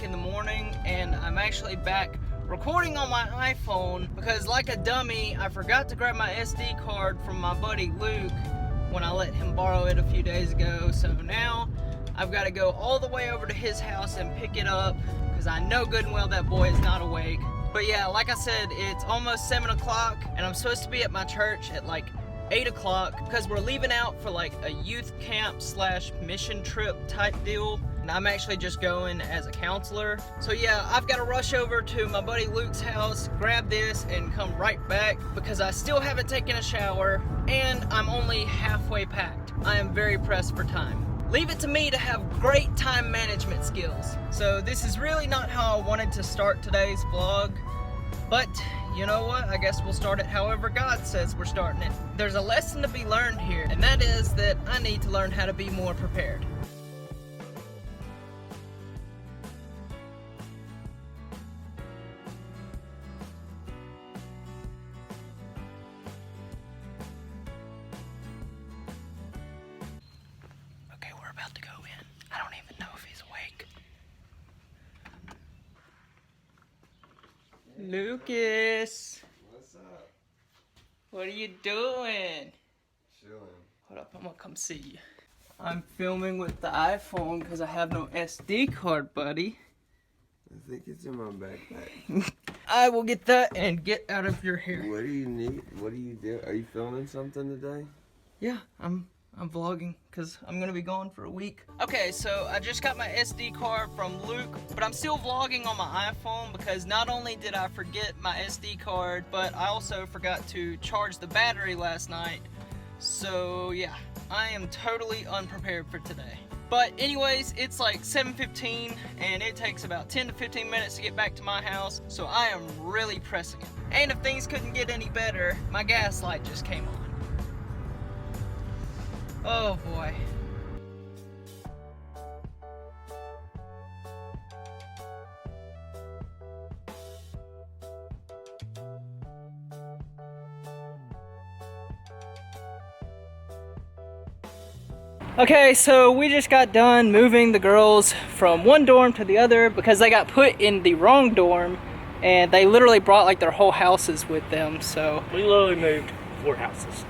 in the morning, and I'm actually back recording on my iPhone because, like a dummy, I forgot to grab my SD card from my buddy Luke when I let him borrow it a few days ago. So now I've got to go all the way over to his house and pick it up because I know good and well that boy is not awake. But yeah, like I said, it's almost 7 o'clock and I'm supposed to be at my church at like 8 o'clock because we're leaving out for like a youth camp / mission trip type deal. And I'm actually just going as a counselor. So yeah, I've got to rush over to my buddy Luke's house, grab this, and come right back because I still haven't taken a shower and I'm only halfway packed. I am very pressed for time. Leave it to me to have great time management skills. So this is really not how I wanted to start today's vlog, but you know what? I guess we'll start it however God says we're starting it. There's a lesson to be learned here, and that is that I need to learn how to be more prepared. Okay, we're about to go in. I don't even know if he's awake. Lucas! What's up? What are you doing? Chilling. Hold up, I'm gonna come see you. I'm filming with the iPhone because I have no SD card, buddy. I think it's in my backpack. I will get that and get out of your hair. What do you need? What do you do? Are you filming something today? Yeah, I'm vlogging because I'm gonna be gone for a week. Okay, so I just got my SD card from Luke, but I'm still vlogging on my iPhone because not only did I forget my SD card, but I also forgot to charge the battery last night. So yeah, I am totally unprepared for today. But anyways, it's like 7:15 and it takes about 10 to 15 minutes to get back to my house, so I am really pressing it. And if things couldn't get any better, my gas light just came on. Oh boy. Okay, so we just got done moving the girls from one dorm to the other because they got put in the wrong dorm and they literally brought like their whole houses with them, so. We literally moved 4 houses.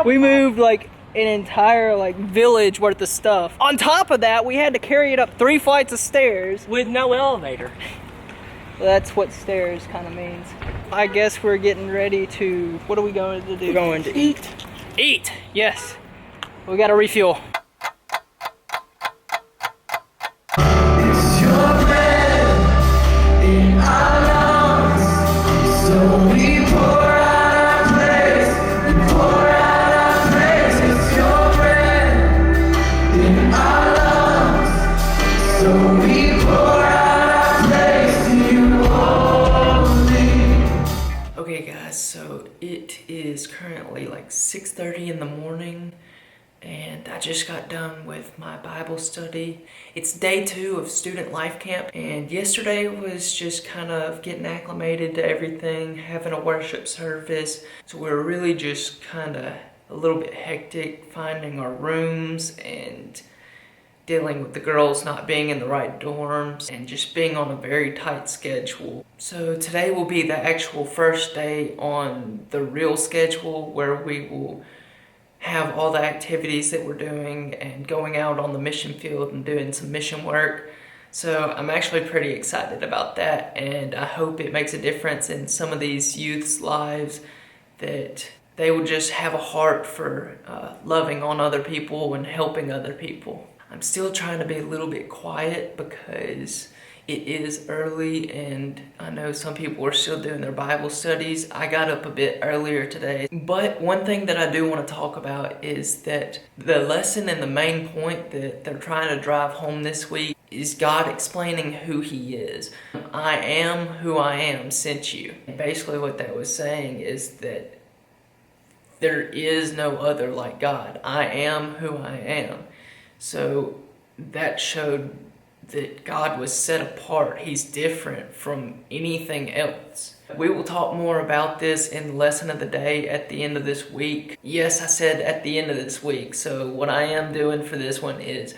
We moved like an entire like village worth of stuff. On top of that, we had to carry it up 3 flights of stairs. With no elevator. Well, that's what stairs kind of means. I guess we're getting ready to, what are we going to do? We're going to eat. Eat, yes. We gotta refuel. Okay guys, so it is currently like 6:30 in the morning and I just got done with my Bible study. It's day 2 of student life camp and yesterday was just kind of getting acclimated to everything, having a worship service. So we were really just kind of a little bit hectic finding our rooms and dealing with the girls not being in the right dorms and just being on a very tight schedule. So today will be the actual first day on the real schedule where we will have all the activities that we're doing and going out on the mission field and doing some mission work. So I'm actually pretty excited about that and I hope it makes a difference in some of these youth's lives, that they will just have a heart for loving on other people and helping other people. I'm still trying to be a little bit quiet because it is early and I know some people are still doing their Bible studies. I got up a bit earlier today. But one thing that I do want to talk about is that the lesson and the main point that they're trying to drive home this week is God explaining who He is. I am who I am sent you. And basically what that was saying is that there is no other like God. I am who I am. So that showed that God was set apart. He's different from anything else. We will talk more about this in the lesson of the day at the end of this week. Yes, I said at the end of this week. So what I am doing for this one is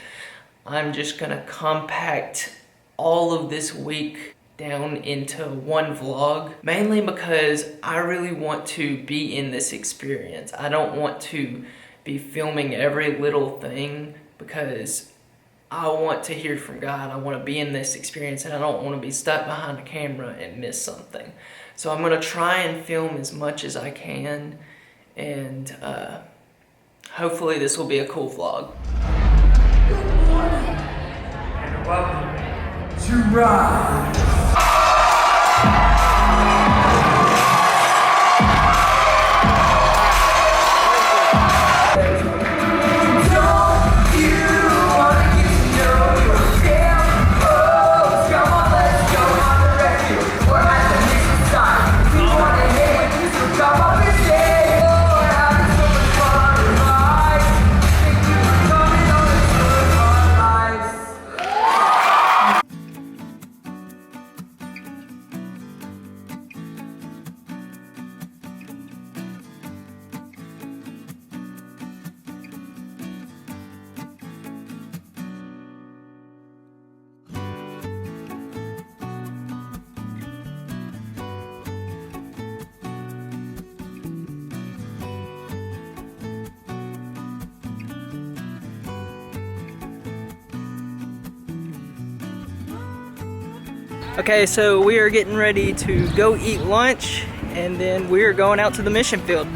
I'm just gonna compact all of this week down into one vlog, mainly because I really want to be in this experience. I don't want to be filming every little thing because I want to hear from God. I want to be in this experience and I don't want to be stuck behind a camera and miss something. So I'm going to try and film as much as I can, and hopefully this will be a cool vlog. Good morning and welcome to Rise. Okay, so we are getting ready to go eat lunch, and then we are going out to the mission field.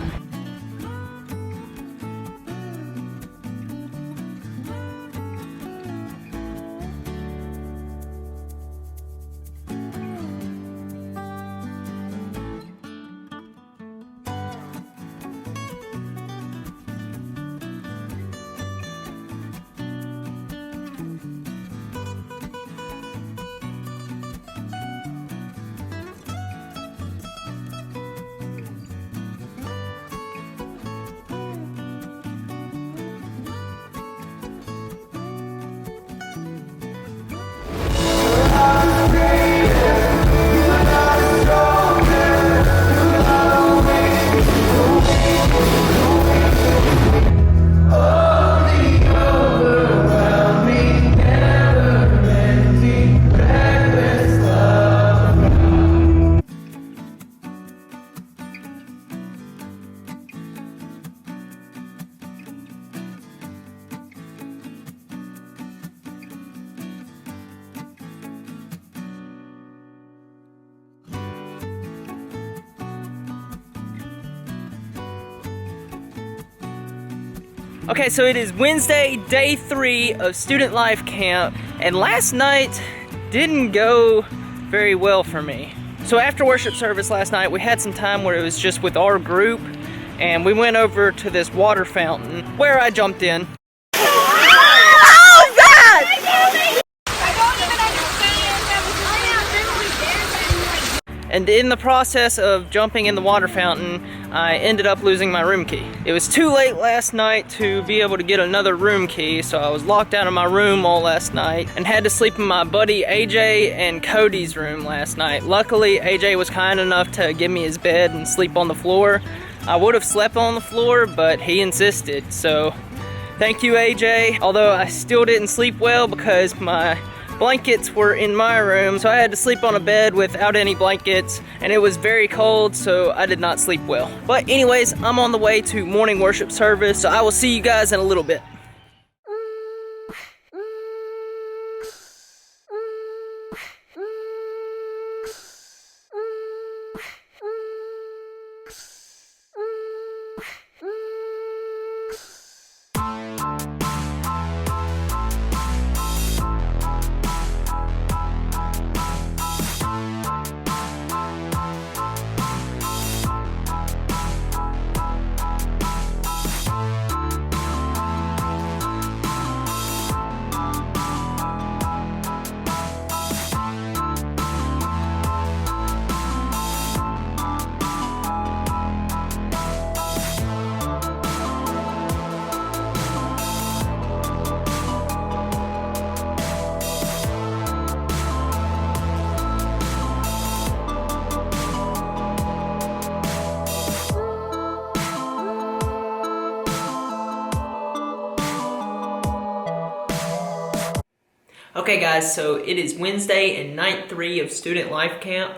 Okay, so it is Wednesday, day 3 of Student Life Camp, and last night didn't go very well for me. So after worship service last night, we had some time where it was just with our group, and we went over to this water fountain where I jumped in. And in the process of jumping in the water fountain, I ended up losing my room key. It was too late last night to be able to get another room key, so I was locked out of my room all last night and had to sleep in my buddy AJ and Cody's room last night. Luckily, AJ was kind enough to give me his bed and sleep on the floor. I would have slept on the floor, but he insisted, so thank you, AJ. Although I still didn't sleep well because my blankets were in my room, so I had to sleep on a bed without any blankets, and it was very cold, so I did not sleep well. But anyways, I'm on the way to morning worship service, so I will see you guys in a little bit. Okay guys, so it is Wednesday and night 3 of Student Life Camp,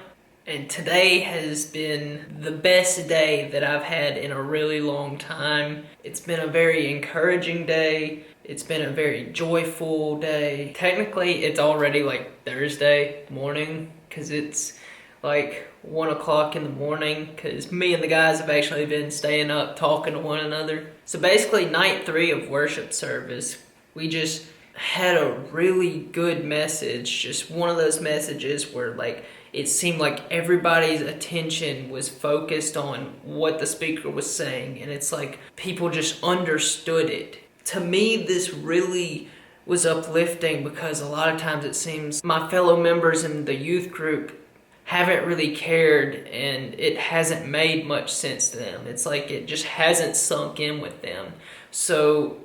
and today has been the best day that I've had in a really long time. It's been a very encouraging day. It's been a very joyful day. Technically, it's already like Thursday morning because it's like 1 o'clock in the morning because me and the guys have actually been staying up talking to one another. So basically night 3 of worship service, we just had a really good message, just one of those messages where like it seemed like everybody's attention was focused on what the speaker was saying, and it's like people just understood it. To me, this really was uplifting because a lot of times it seems my fellow members in the youth group haven't really cared, and it hasn't made much sense to them. It's like it just hasn't sunk in with them. So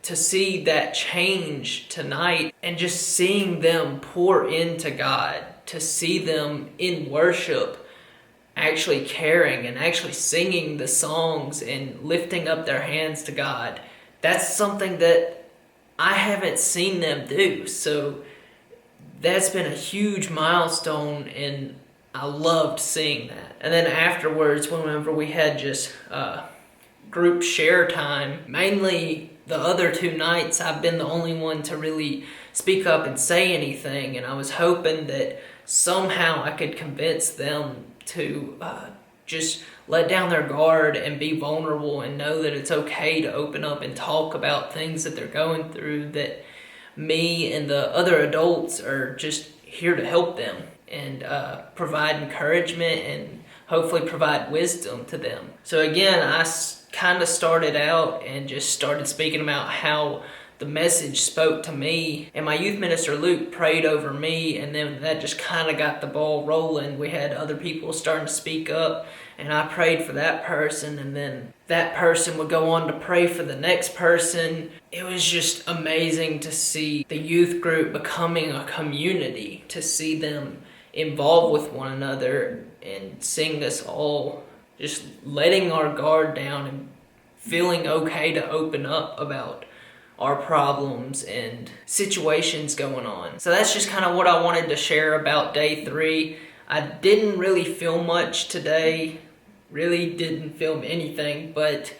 to see that change tonight and just seeing them pour into God, to see them in worship actually caring and actually singing the songs and lifting up their hands to God, that's something that I haven't seen them do. So that's been a huge milestone, and I loved seeing that. And then afterwards, whenever we had just group share time, mainly the other 2 nights I've been the only one to really speak up and say anything, and I was hoping that somehow I could convince them to just let down their guard and be vulnerable and know that it's okay to open up and talk about things that they're going through, that me and the other adults are just here to help them and provide encouragement and hopefully provide wisdom to them. So again, I kind of started out and just started speaking about how the message spoke to me, and my youth minister Luke prayed over me, and then that just kind of got the ball rolling. We had other people starting to speak up, and I prayed for that person, and then that person would go on to pray for the next person. It was just amazing to see the youth group becoming a community, to see them involved with one another and seeing us all just letting our guard down and feeling okay to open up about our problems and situations going on. So that's just kind of what I wanted to share about day 3. I didn't really film much today, really didn't film anything, but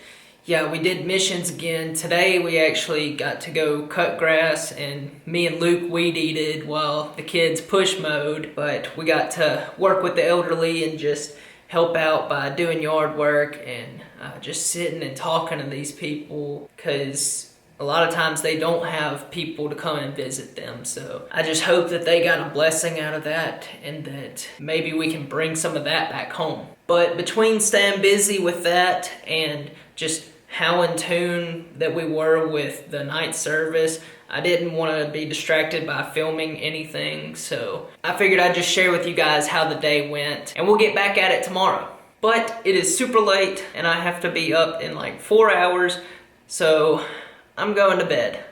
yeah, we did missions again. Today we actually got to go cut grass, and me and Luke weed eated while the kids push mowed, but we got to work with the elderly and just help out by doing yard work and just sitting and talking to these people, because a lot of times they don't have people to come and visit them. So I just hope that they got a blessing out of that, and that maybe we can bring some of that back home. But between staying busy with that and just how in tune that we were with the night service, I didn't want to be distracted by filming anything, so I figured I'd just share with you guys how the day went, and we'll get back at it tomorrow. But it is super late, and I have to be up in like 4 hours, so I'm going to bed.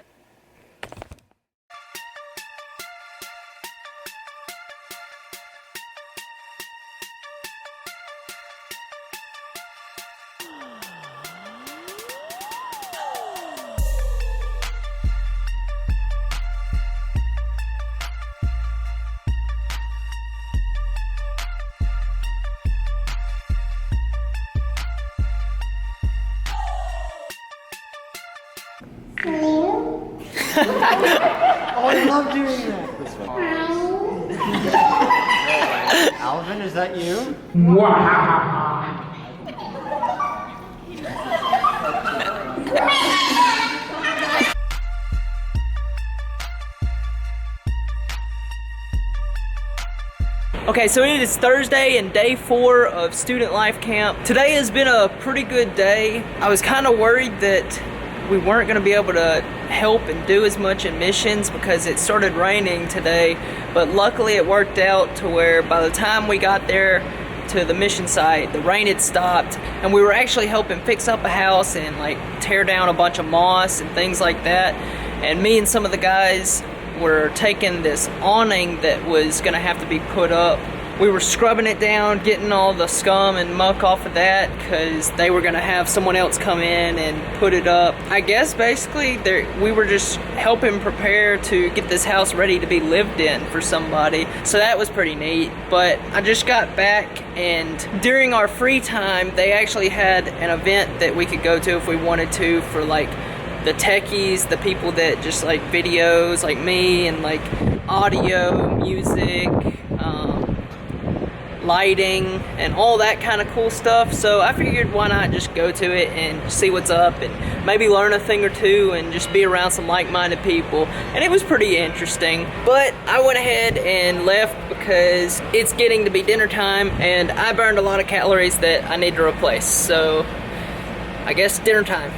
Oh, I love doing that. Alvin, is that you? Okay, so it is Thursday and day 4 of Student Life Camp. Today has been a pretty good day. I was kind of worried that we weren't going to be able to help and do as much in missions because it started raining today, but luckily it worked out to where by the time we got there to the mission site, the rain had stopped, and we were actually helping fix up a house and like tear down a bunch of moss and things like that. And me and some of the guys were taking this awning that was going to have to be put up We were scrubbing it down, getting all the scum and muck off of that because they were gonna have someone else come in and put it up. I guess basically we were just helping prepare to get this house ready to be lived in for somebody. So that was pretty neat. But I just got back, and during our free time, they actually had an event that we could go to if we wanted to for like the techies, the people that just like videos like me, and like audio, music, lighting, and all that kind of cool stuff. So I figured why not just go to it and see what's up and maybe learn a thing or two and just be around some like-minded people. And it was pretty interesting. But I went ahead and left because it's getting to be dinner time and I burned a lot of calories that I need to replace. So I guess dinner time.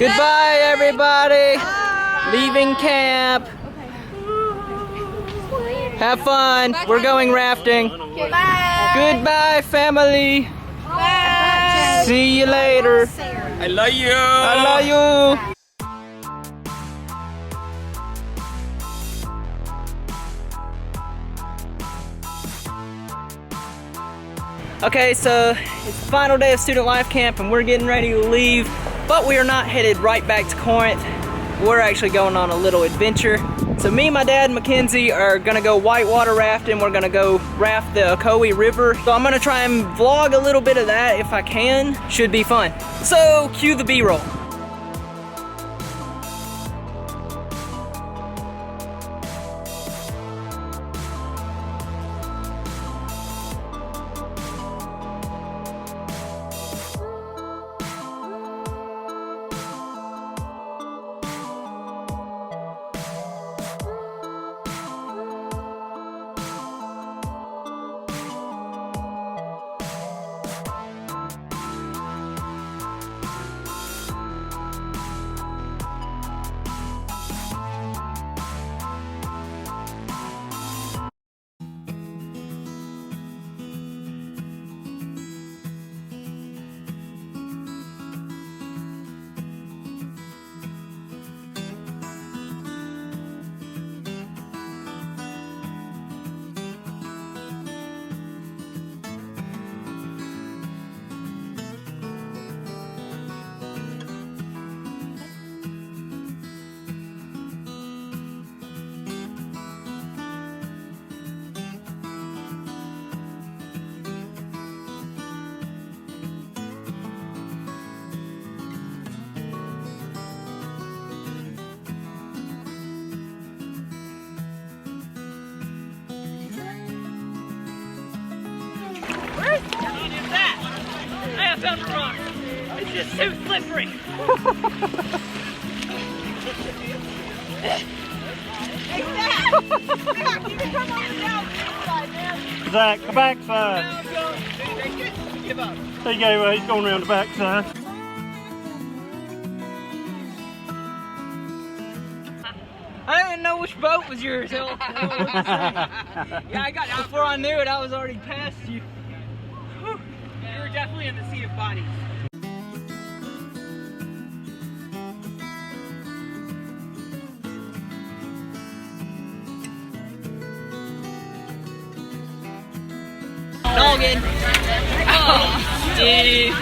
Goodbye, everybody. Bye. Leaving camp. Have fun. We're going rafting. Bye. Goodbye, family. Bye. See you later. I love you. I love you. Okay, so it's the final day of Student Life Camp and we're getting ready to leave, but we are not headed right back to Corinth. We're actually going on a little adventure. So me, my dad, and Mackenzie are gonna go whitewater rafting. We're gonna go raft the Ocoee River. So I'm gonna try and vlog a little bit of that if I can. Should be fun. So cue the B-roll. found a rock. It's just too slippery. Zach, the backside. Give up. There you go, he's going around the backside. I didn't even know which boat was yours. Yeah, I got before I knew it, I was already past you. Whew. You were definitely in the sea of bodies. Noggin. Oh, dude.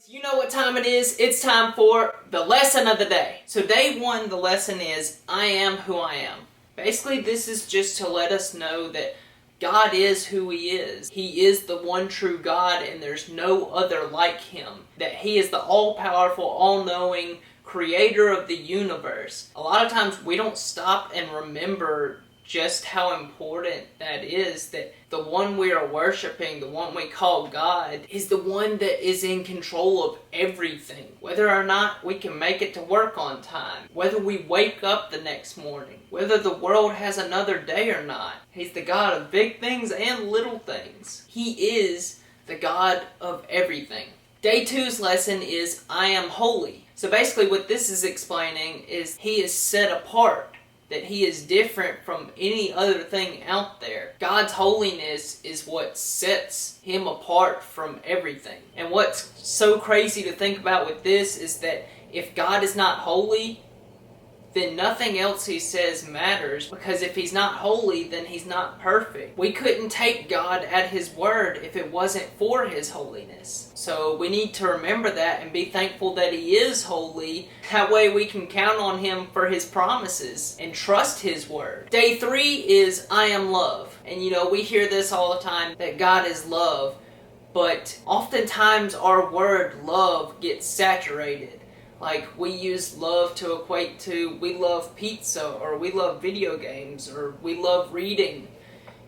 You know what time it is? It's time for the lesson of the day. So day one, the lesson is, I am who I am. Basically, this is just to let us know that God is who He is. He is the one true God, and there's no other like Him. That He is the all-powerful, all-knowing creator of the universe. A lot of times we don't stop and remember just how important that is, that the one we are worshiping, the one we call God, is the one that is in control of everything. Whether or not we can make it to work on time, whether we wake up the next morning, whether the world has another day or not. He's the God of big things and little things. He is the God of everything. Day two's lesson is, I am holy. So basically what this is explaining is He is set apart. That He is different from any other thing out there. God's holiness is what sets Him apart from everything. And what's so crazy to think about with this is that if God is not holy, then nothing else He says matters, because if He's not holy, then He's not perfect. We couldn't take God at His word if it wasn't for His holiness. So we need to remember that and be thankful that He is holy. That way we can count on Him for His promises and trust His word. Day three is, I am love. And you know, we hear this all the time, that God is love. But oftentimes our word love gets saturated. Like, we use love to equate to, we love pizza, or we love video games, or we love reading.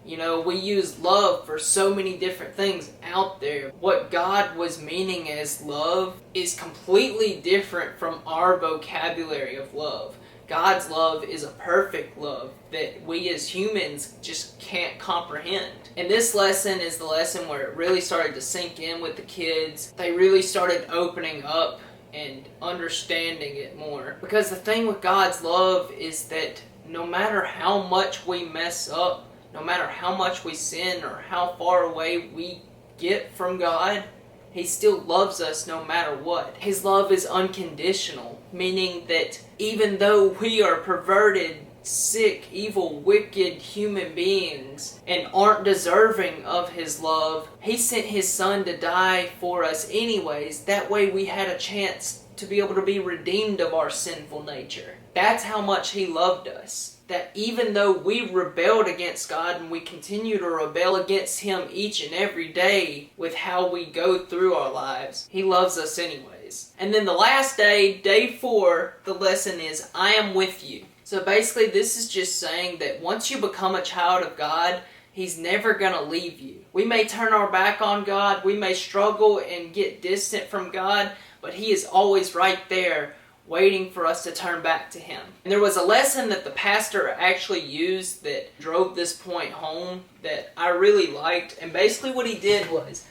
You know, we use love for so many different things out there. What God was meaning as love is completely different from our vocabulary of love. God's love is a perfect love that we as humans just can't comprehend. And this lesson is the lesson where it really started to sink in with the kids. They really started opening up and understanding it more. Because the thing with God's love is that no matter how much we mess up, no matter how much we sin or how far away we get from God, He still loves us no matter what. His love is unconditional, meaning that even though we are perverted, sick, evil, wicked human beings and aren't deserving of His love, He sent His Son to die for us anyways. That way we had a chance to be able to be redeemed of our sinful nature. That's how much He loved us. That even though we rebelled against God and we continue to rebel against Him each and every day with how we go through our lives, He loves us anyways. And then the last day, day 4, the lesson is, I am with you. So basically this is just saying that once you become a child of God, He's never going to leave you. We may turn our back on God, we may struggle and get distant from God, but He is always right there waiting for us to turn back to Him. And there was a lesson that the pastor actually used that drove this point home that I really liked. And basically what he did was,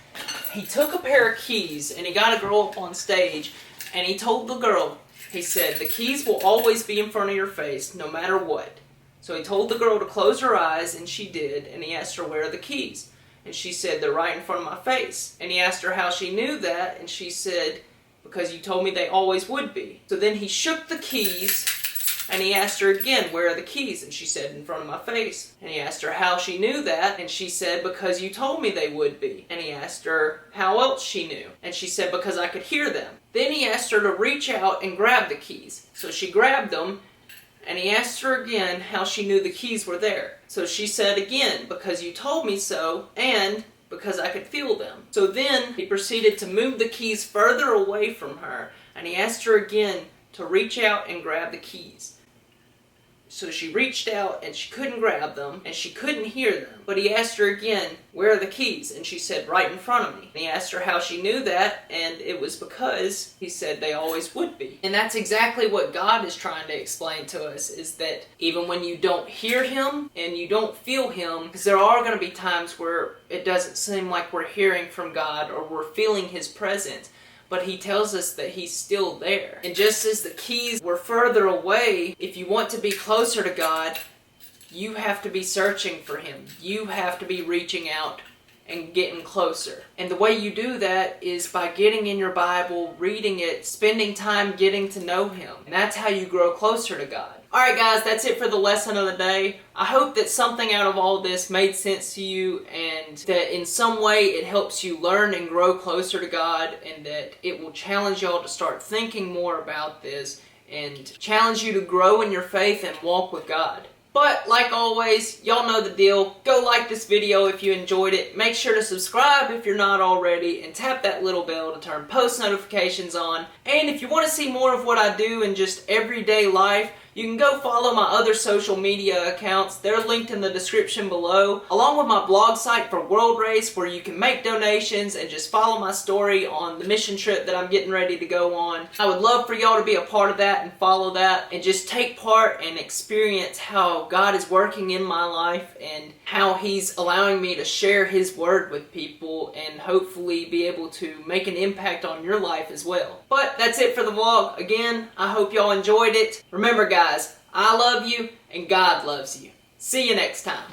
he took a pair of keys and he got a girl up on stage and he told the girl, he said, the keys will always be in front of your face no matter what. So he told the girl to close her eyes, and she did, and he asked her, where are the keys? And she said, they're right in front of my face. And he asked her how she knew that, and she said, because you told me they always would be. So then he shook the keys, and he asked her again, where are the keys? And she said, in front of my face. And he asked her how she knew that, and she said, because you told me they would be. And he asked her how else she knew. And she said, because I could hear them. Then he asked her to reach out and grab the keys. So she grabbed them, and he asked her again how she knew the keys were there. So she said again, because you told me so, and because I could feel them. So then he proceeded to move the keys further away from her, and he asked her again to reach out and grab the keys. So she reached out and she couldn't grab them and she couldn't hear them. But he asked her again, where are the keys? And she said, right in front of me. And he asked her how she knew that, and it was because he said they always would be. And that's exactly what God is trying to explain to us, is that even when you don't hear him and you don't feel him, because there are going to be times where it doesn't seem like we're hearing from God or we're feeling his presence, but he tells us that he's still there. And just as the keys were further away, if you want to be closer to God, you have to be searching for him. You have to be reaching out and getting closer. And the way you do that is by getting in your Bible, reading it, spending time getting to know him. And that's how you grow closer to God. Alright guys, that's it for the lesson of the day. I hope that something out of all this made sense to you, and that in some way it helps you learn and grow closer to God, and that it will challenge y'all to start thinking more about this and challenge you to grow in your faith and walk with God. But like always, y'all know the deal. Go like this video if you enjoyed it. Make sure to subscribe if you're not already, and tap that little bell to turn post notifications on. And if you want to see more of what I do in just everyday life, you can go follow my other social media accounts. They're linked in the description below, along with my blog site for World Race, where you can make donations and just follow my story on the mission trip that I'm getting ready to go on. I would love for y'all to be a part of that and follow that and just take part and experience how God is working in my life and how he's allowing me to share his word with people and hopefully be able to make an impact on your life as well. But that's it for the vlog. Again, I hope y'all enjoyed it. Remember guys, I love you and God loves you. See you next time.